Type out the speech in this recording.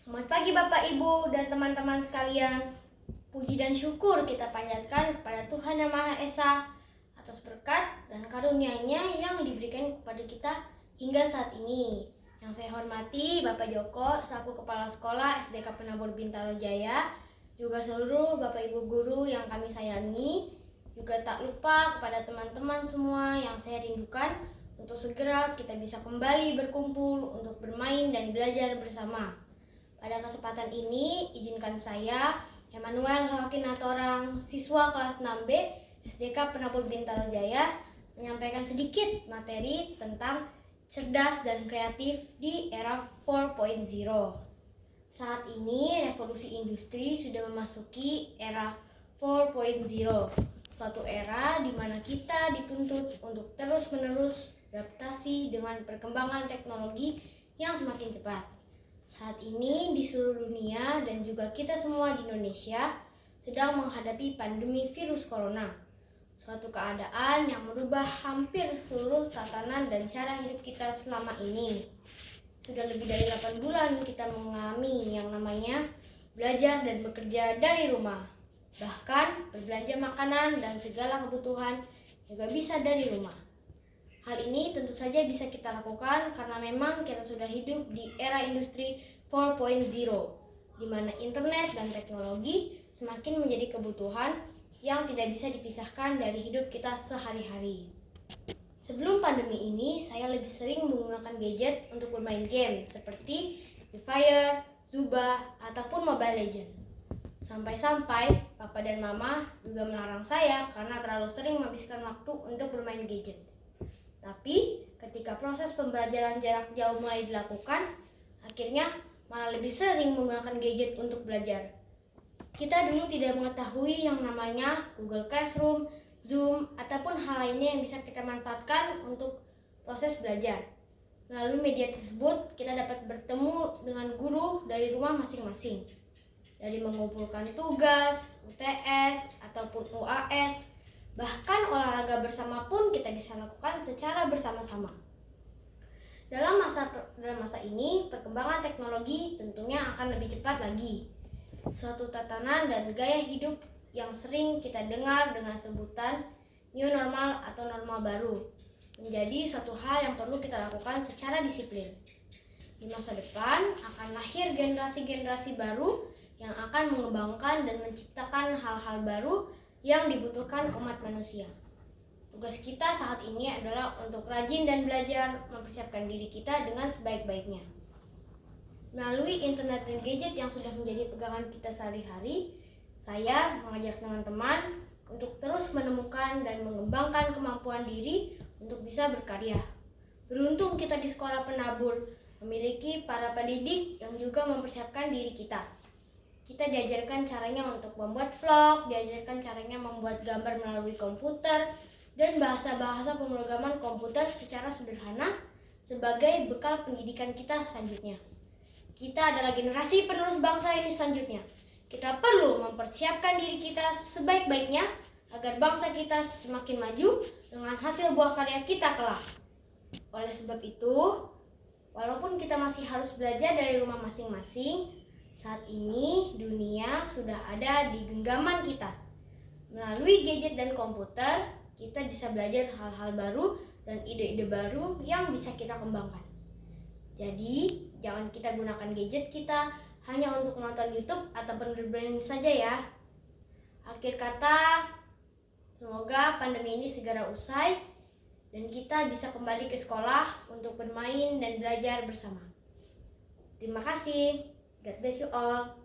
Selamat pagi Bapak Ibu dan teman-teman sekalian. Puji dan syukur kita panjatkan kepada Tuhan Yang Maha Esa atas berkat dan karunia-Nya yang diberikan kepada kita hingga saat ini. Yang saya hormati Bapak Joko selaku Kepala Sekolah SDK Penabur Bintaro Jaya, juga seluruh Bapak Ibu guru yang kami sayangi, juga tak lupa kepada teman-teman semua yang saya rindukan untuk segera kita bisa kembali berkumpul untuk bermain dan belajar bersama. Pada kesempatan ini, izinkan saya, Emmanuel Hawakin Atorang, siswa kelas 6B SDK Penabur Bintaro Jaya, menyampaikan sedikit materi tentang cerdas dan kreatif di era 4.0. Saat ini, revolusi industri sudah memasuki era 4.0, suatu era di mana kita dituntut untuk terus-menerus beradaptasi dengan perkembangan teknologi yang semakin cepat. Saat ini di seluruh dunia dan juga kita semua di Indonesia sedang menghadapi pandemi virus corona. Suatu keadaan yang merubah hampir seluruh tatanan dan cara hidup kita selama ini. Sudah lebih dari 8 bulan kita mengalami yang namanya belajar dan bekerja dari rumah. Bahkan berbelanja makanan dan segala kebutuhan juga bisa dari rumah. Hal ini tentu saja bisa kita lakukan karena memang kita sudah hidup di era industri 4.0, di mana internet dan teknologi semakin menjadi kebutuhan yang tidak bisa dipisahkan dari hidup kita sehari-hari. Sebelum pandemi ini, saya lebih sering menggunakan gadget untuk bermain game seperti Free Fire, Zuba, ataupun Mobile Legends. Sampai-sampai Papa dan Mama juga melarang saya karena terlalu sering menghabiskan waktu untuk bermain gadget. Tapi ketika proses pembelajaran jarak jauh mulai dilakukan, akhirnya malah lebih sering menggunakan gadget untuk belajar. Kita dulu tidak mengetahui yang namanya Google Classroom, Zoom, ataupun hal lainnya yang bisa kita manfaatkan untuk proses belajar. Melalui media tersebut, kita dapat bertemu dengan guru dari rumah masing-masing. Dari mengumpulkan tugas, UTS, ataupun UAS, bahkan olahraga bersama pun kita bisa lakukan secara bersama-sama. Dalam masa ini, perkembangan teknologi tentunya akan lebih cepat lagi. Suatu tatanan dan gaya hidup yang sering kita dengar dengan sebutan new normal atau normal baru menjadi suatu hal yang perlu kita lakukan secara disiplin. Di masa depan akan lahir generasi-generasi baru yang akan mengembangkan dan menciptakan hal-hal baru yang dibutuhkan umat manusia. Tugas kita saat ini adalah untuk rajin dan belajar mempersiapkan diri kita dengan sebaik-baiknya. Melalui internet dan gadget yang sudah menjadi pegangan kita sehari-hari, saya mengajak teman-teman untuk terus menemukan dan mengembangkan kemampuan diri untuk bisa berkarya. Beruntung kita di sekolah penabur memiliki para pendidik yang juga mempersiapkan diri kita. Kita diajarkan caranya untuk membuat vlog, diajarkan caranya membuat gambar melalui komputer, dan bahasa-bahasa pemrograman komputer secara sederhana sebagai bekal pendidikan kita selanjutnya. Kita adalah generasi penerus bangsa ini selanjutnya. Kita perlu mempersiapkan diri kita sebaik-baiknya agar bangsa kita semakin maju dengan hasil buah karya kita kelak. Oleh sebab itu, walaupun kita masih harus belajar dari rumah masing-masing, saat ini dunia sudah ada di genggaman kita. Melalui gadget dan komputer, kita bisa belajar hal-hal baru dan ide-ide baru yang bisa kita kembangkan. Jadi, jangan kita gunakan gadget kita hanya untuk menonton YouTube ataupun bermain saja ya. Akhir kata, semoga pandemi ini segera usai dan kita bisa kembali ke sekolah untuk bermain dan belajar bersama. Terima kasih. God bless you all.